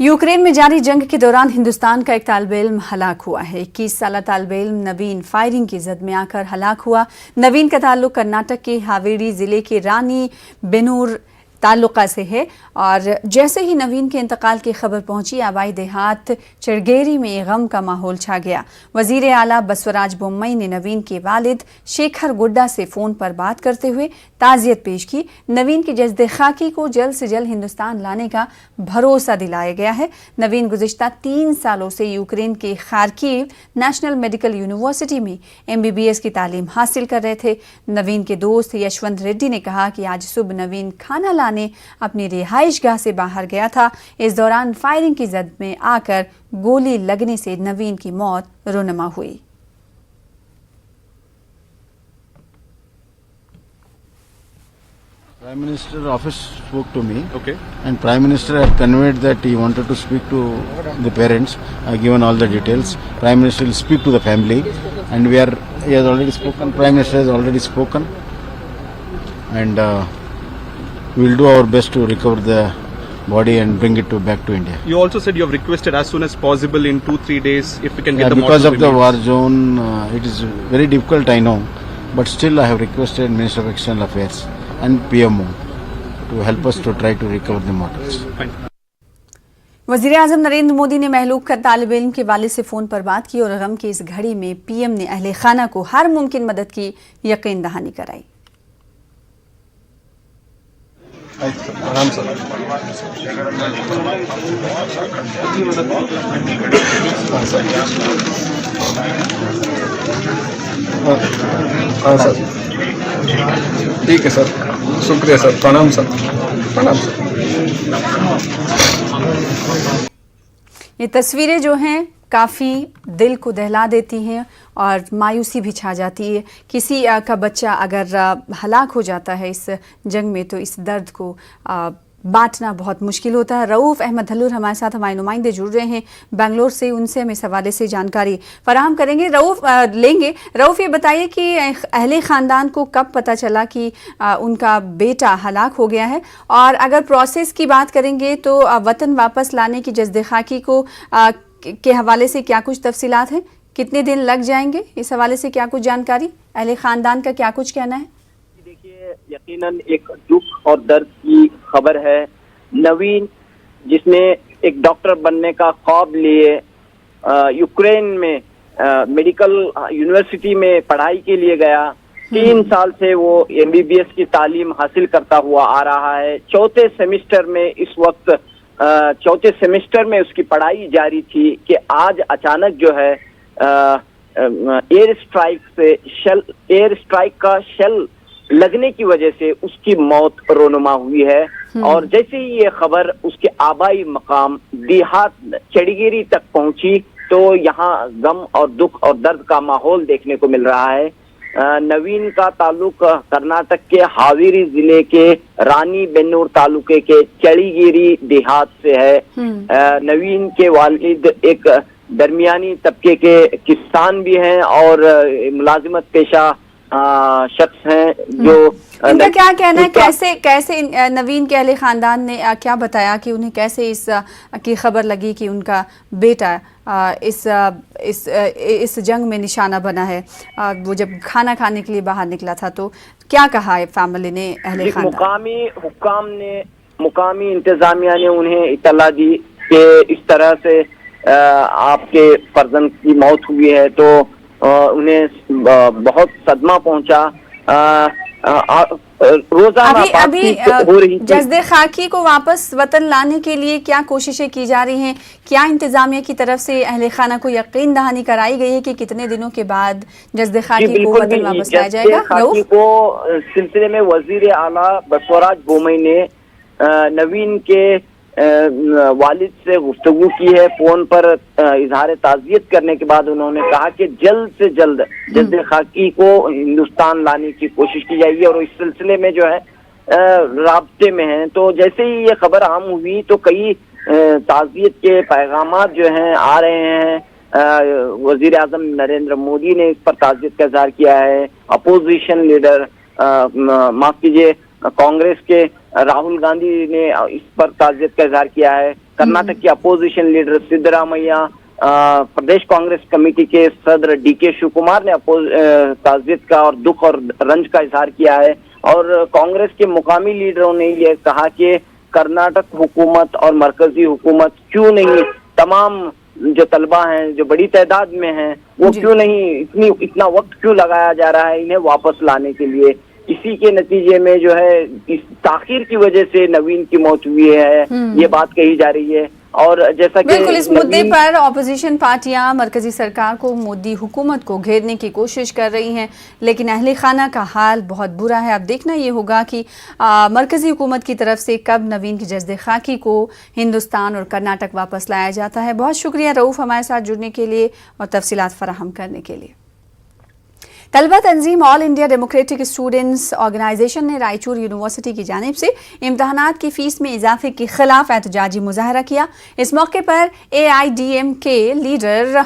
Ukraine में जारी जंग के दौरान हिंदुस्तान का एक तालिब इल्म हलाक हुआ है। 21 साल तालिब इल्म नवीन फायरिंग की जद में आकर हलाक हुआ। नवीन का ताल्लुक कर्नाटक के हावेरी जिले के रानी बेनूर ताल्लुका से है और जैसे ही नवीन के इंतकाल की खबर पहुंची आबाई देहात चिड़गेरी में गम का माहौल छा गया। वजीर आला बसवराज बोम्मई ने नवीन के वालिद शेखर गुड्डा से फ़ोन पर बात करते हुए ताज़ियत पेश की। नवीन की जज्द खाकी को जल्द से जल्द हिंदुस्तान लाने का भरोसा दिलाया गया है। नवीन गुज़िश्ता 3 सालों से यूक्रेन के खार्किव नेशनल मेडिकल यूनिवर्सिटी में MBBS की तालीम हासिल कर रहे थे। नवीन के दोस्त यशवंत रेड्डी ने कहा कि आज सुबह नवीन खाना लाने अपनी रिहाइश गाह से बाहर गया था। इस दौरान फायरिंग की जद में आकर गोली लगने से नवीन की मौत रोनमा हुई। Prime Minister office spoke to me, and Prime Minister had conveyed that he wanted to speak to the parents. I have given all the details. Prime Minister will speak to the family, and he has already spoken. Prime Minister has already spoken, and we will do our best to recover the body and bring it back to India. You also said you have requested as soon as possible in 2-3 days if we can get the because of the war zone, it is very difficult, I know, but still I have requested Minister of External Affairs and PMO to help us to try to recover the mortals. वज़ीर आज़म नरेंद्र मोदी ने महलूक कर तालिब इल्म के वालिद से phone पर बात की और गम की इस घड़ी में PM ने अहले खाना को हर मुमकिन मदद की यकीन दहानी कराई। आराम से हाँ सर, ठीक है सर, शुक्रिया सर, प्रणाम सर, प्रणाम सर। ये तस्वीरें जो हैं काफ़ी दिल को दहला देती हैं और मायूसी भी छा जाती है। किसी का बच्चा अगर हलाक हो जाता है इस जंग में तो इस दर्द को बांटना बहुत मुश्किल होता है। रऊफ़ अहमद हल्लूर हमारे साथ हमारे नुमाइंदे जुड़ रहे हैं बेंगलोर से, उनसे हम इस हवाले से जानकारी फराहम करेंगे। रऊफ़ ये बताइए कि अहले ख़ानदान को कब पता चला कि उनका बेटा हलाक हो गया है, और अगर प्रोसेस की बात करेंगे तो वतन वापस लाने की जज्द खाकी को के हवाले से क्या कुछ तफसीलात हैं, कितने दिन लग जाएंगे, इस हवाले से क्या कुछ जानकारी, अहले ख़ानदान का क्या कुछ कहना है? देखिए, यकीनन एक दुख और दर्द की खबर है। नवीन जिसने एक डॉक्टर बनने का ख्वाब लिए यूक्रेन में मेडिकल यूनिवर्सिटी में पढ़ाई के लिए गया, 3 साल से वो MBBS की तालीम हासिल करता हुआ आ रहा है। चौथे सेमेस्टर में इस वक्त चौथे सेमेस्टर में उसकी पढ़ाई जारी थी कि आज अचानक जो है एयर स्ट्राइक का शेल लगने की वजह से उसकी मौत रोनुमा हुई है। और जैसे ही ये खबर उसके आबाई मकाम देहात चड़गेरी तक पहुंची तो यहाँ गम और दुख और दर्द का माहौल देखने को मिल रहा है। नवीन का ताल्लुक कर्नाटक के हावेरी जिले के रानी बेन्नूर तालुके के चड़गेरी देहात से है। नवीन के वालिद एक दरमियानी तबके के किसान भी हैं और मुलाजिमत पेशा शख्स हैं। जो इनका क्या कहना है, कैसे नवीन के अहले ख़ानदान ने क्या बताया कि उन्हें कैसे इस की खबर लगी कि उनका बेटा इस जंग में निशाना बना है? वो जब खाना खाने के लिए बाहर निकला था तो क्या कहा है फैमिली ने, अहले ख़ानदान? मुकामी हुक्काम ने, मुकामी इंतजामिया ने उन्हें इत्तला दी कि इस तरह से आपके फर्जंद की मौत हुई है, तो उन्हें बहुत सदमा पहुंचा। रोजाना अभी हो रही थी। जज्द खाकी को वापस वतन लाने के लिए क्या कोशिशें की जा रही हैं? क्या इंतजामिया की तरफ से अहले खाना को यकीन दहानी कराई गई है कि कितने दिनों के बाद जज्द खाकी को वतन वापस लाया जाएगा? खाकी को सिलसिले में वजीर आला बसवराज बोम्मई ने नवीन के वालिद से गुफ्तगू की है। फोन पर इजहार ताज़ियत करने के बाद उन्होंने कहा कि जल्द से जल्द जज्द खाकी को हिंदुस्तान लाने की कोशिश की जाएगी और इस सिलसिले में जो है राब्ते में हैं। तो जैसे ही ये खबर आम हुई तो कई ताज़ियत के पैगामात जो हैं आ रहे हैं। वज़ीर आज़म नरेंद्र मोदी ने इस पर ताज़ियत का इज़हार किया है। अपोजिशन लीडर माफ कीजिए कांग्रेस के राहुल गांधी ने इस पर ताज़ियत का इज़हार किया है। कर्नाटक के अपोजिशन लीडर सिद्धरामैया, प्रदेश कांग्रेस कमेटी के सदर DK शिव कुमार ने ताज़ियत का और दुख और रंज का इजहार किया है। और कांग्रेस के मुकामी लीडरों ने यह कहा कि कर्नाटक हुकूमत और मरकजी हुकूमत क्यों नहीं तमाम जो तलबा हैं जो बड़ी तादाद में हैं वो क्यों नहीं इतना वक्त क्यों लगाया जा रहा है इन्हें वापस लाने के लिए। इसी के नतीजे में जो है इस ताखीर की वजह से नवीन की मौत हुई है, ये बात कही जा रही है। और जैसा कि बिल्कुल इस मुद्दे पर ऑपोजिशन पार्टियां मरकजी सरकार को, मोदी हुकूमत को घेरने की कोशिश कर रही हैं, लेकिन अहले खाना का हाल बहुत बुरा है। अब देखना ये होगा कि मरकजी हुकूमत की तरफ से कब नवीन की जज्द खाकी को हिंदुस्तान और कर्नाटक वापस लाया जाता है। बहुत शुक्रिया रऊफ हमारे साथ जुड़ने के लिए और तफसीलात फराहम करने के लिए। तलबा तंजीम all India democratic students organisation ने रायचूर यूनिवर्सिटी की जानिब से इम्तहानात की फीस में इजाफे के खिलाफ एहतजाजी मुजाहरा किया। इस मौके पर AIDMK लीडर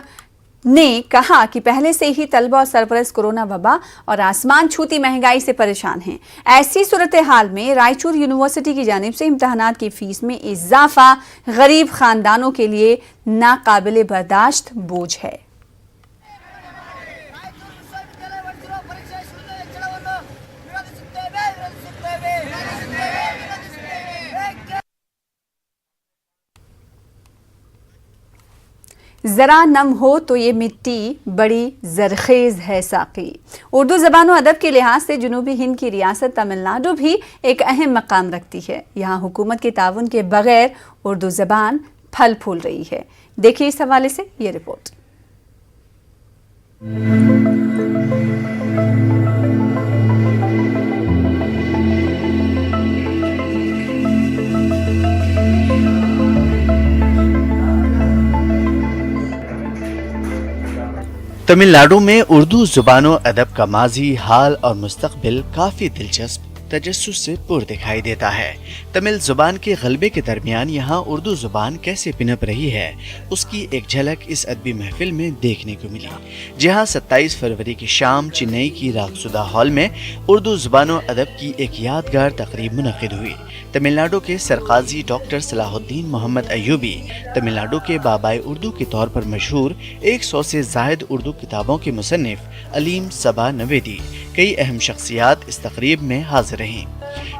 ने कहा कि पहले से ही तलबा और सरपरस्त कोरोना वबा और आसमान छूती महंगाई से परेशान हैं। ऐसी सूरत हाल में रायचूर यूनिवर्सिटी की जानिब से इम्तहानात की फीस में इजाफा गरीब खानदानों के लिए नाकाबिले बर्दाश्त बोझ है। ज़रा नम हो तो ये मिट्टी बड़ी ज़रखेज़ है साक़ी। उर्दू ज़बान व अदब के लिहाज से जनूबी हिंद की रियासत तमिलनाडु भी एक अहम मकाम रखती है। यहाँ हुकूमत के ताउन के बगैर उर्दू ज़बान फल फूल रही है। देखिए इस हवाले से ये रिपोर्ट। तमिलनाडु में उर्दू ज़ुबानो अदब का माजी, हाल और मुस्तक़बिल काफ़ी दिलचस्प तजस्सुस से पुर दिखाई देता है। तमिल ज़ुबान के गलबे के दरमियान यहाँ उर्दू ज़ुबान कैसे पिनप रही है उसकी एक झलक इस अदबी महफिल में देखने को मिली, जहाँ 27 फरवरी की शाम चेन्नई की रागसुदा हॉल में उर्दू ज़ुबानो अदब की एक यादगार तकरीब मुनक़िद हुई। तमिलनाडु के सरकाजी डॉक्टर सलाहुद्दीन मोहम्मद अयूबी, तमिलनाडु के बाबाए उर्दू के तौर पर मशहूर 100 से ज़ायद उर्दू किताबों के मुसन्निफ अलीम सबा नवेदी, कई अहम शख्सियात इस तकरीब में हाजिर रहीं।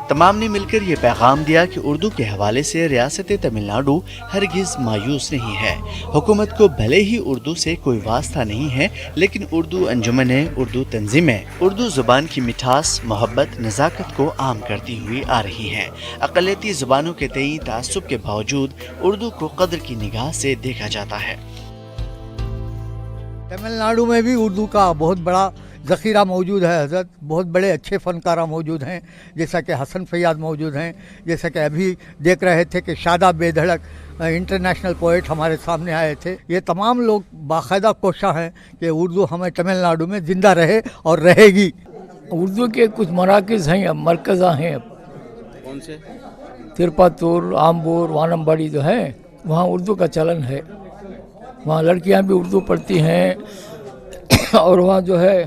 तमाम ने मिलकर ये पैगाम दिया कि उर्दू के हवाले से रियासत तमिलनाडु हरगिज़ मायूस नहीं है। हुकूमत को भले ही उर्दू से कोई वास्ता नहीं है, लेकिन उर्दू अंजुमनें, उर्दू तंजीमें उर्दू ज़ुबान की मिठास, मोहब्बत, नज़ाकत को आम करती हुई आ रही हैं। अक़लियती ज़ुबानों के तई तासुब के बावजूद उर्दू को कद्र की निगाह से देखा जाता है। तमिलनाडु में भी उर्दू का बहुत बड़ा ज़ख़ीरा मौजूद है हज़रत। बहुत बड़े अच्छे फ़नकारा मौजूद हैं, जैसा कि हसन फैयाद मौजूद हैं, जैसा कि अभी देख रहे थे कि शादाब बेधड़क इंटरनेशनल पोएट हमारे सामने आए थे। ये तमाम लोग बाकायदा कोशा हैं कि उर्दू हमें तमिलनाडु में ज़िंदा रहे और रहेगी। उर्दू के कुछ मराकज़ हैं, मरकज़ा हैं। कौन से? तिरुपतुर, आम्बूर, वानमबाड़ी जो है वहाँ उर्दू का चलन है। वहाँ लड़कियाँ भी उर्दू पढ़ती हैं और वहाँ जो है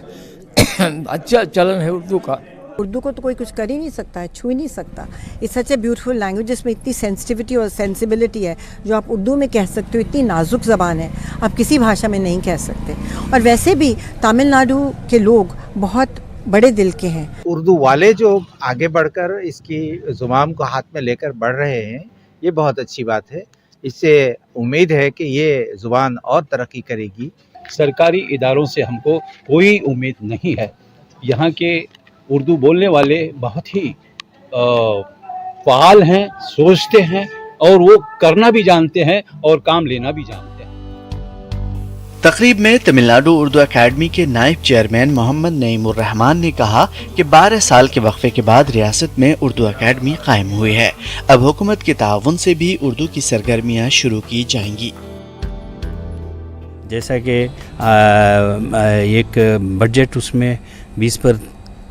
अच्छा चलन है उर्दू का। उर्दू को तो कोई कुछ कर ही नहीं सकता है, छू ही नहीं सकता। It's such a beautiful language जिसमें इतनी सेंसिटिविटी और सेंसिबिलिटी है, जो आप उर्दू में कह सकते हो। इतनी नाजुक ज़बान है, आप किसी भाषा में नहीं कह सकते। और वैसे भी तमिलनाडु के लोग बहुत बड़े दिल के हैं। उर्दू वाले जो आगे बढ़कर इसकी ज़ुबान को हाथ में लेकर बढ़ रहे हैं, ये बहुत अच्छी बात है। इससे उम्मीद है कि ये ज़ुबान और तरक्की करेगी। सरकारी इदारों से हमको कोई उम्मीद नहीं है। यहाँ के उर्दू बोलने वाले बहुत ही फ़आल हैं, सोचते हैं और वो करना भी जानते हैं और काम लेना भी जानते हैं। तकरीब में तमिलनाडु उर्दू अकेडमी के नायब चेयरमैन मोहम्मद नईमुर रहमान ने कहा कि 12 साल के वक्फे के बाद रियासत में उर्दू अकेडमी कायम हुई है। अब हुकूमत के ताउन से भी उर्दू की सरगर्मियाँ शुरू की जाएंगी। जैसा कि एक बजट उसमें 20 पर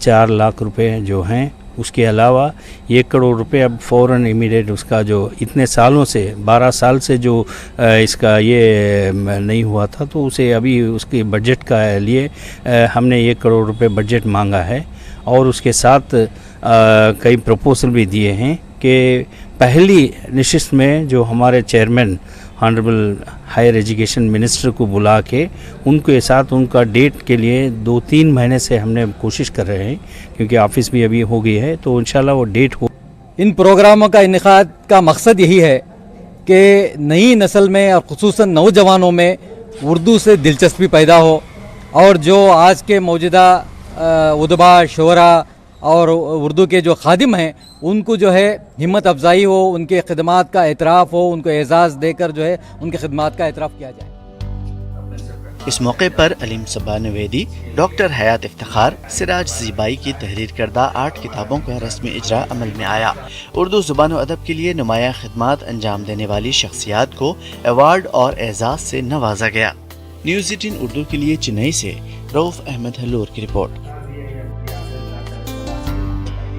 4 लाख रुपए जो हैं, उसके अलावा 1 करोड़ रुपए अब फ़ौरन इमीडिएट उसका जो इतने सालों से 12 साल से जो इसका ये नहीं हुआ था, तो उसे अभी उसके बजट का लिए हमने 1 करोड़ रुपए बजट मांगा है। और उसके साथ कई प्रपोजल भी दिए हैं कि पहली निशिस्त में जो हमारे chairman honourable higher education minister को बुला के उनके साथ उनका डेट के लिए 2-3 महीने से हमने कोशिश कर रहे हैं, क्योंकि ऑफिस भी अभी हो गई है, तो इंशाल्लाह वो डेट हो। इन प्रोग्रामों का इनेकाद का मकसद यही है कि नई नस्ल में और ख़ुसूसन नौजवानों में उर्दू से दिलचस्पी पैदा हो, और जो आज के मौजूदा उदबा शुरा और उर्दू के जो खादिम हैं उनको जो है हिम्मत अफजाई हो, उनके खिदमात का एतराफ़ हो, उनको एजाज़ देकर जो है उनके खिदमात का एतराफ़ किया जाए। इस मौके पर अलीम सबा नवेदी, डॉक्टर हयात इफ्तिखार, सिराज ज़ीबाई की तहरीर करदा 8 किताबों का रस्मी इजरा अमल में आया। उर्दू ज़ुबान व अदब के लिए नुमाया खिदमात अंजाम देने वाली शख्सियात को अवार्ड और एजाज़ से नवाजा गया। न्यूज़ 18 उर्दू के लिए चेन्नई से रऊफ़ अहमद हल्लूर की रिपोर्ट।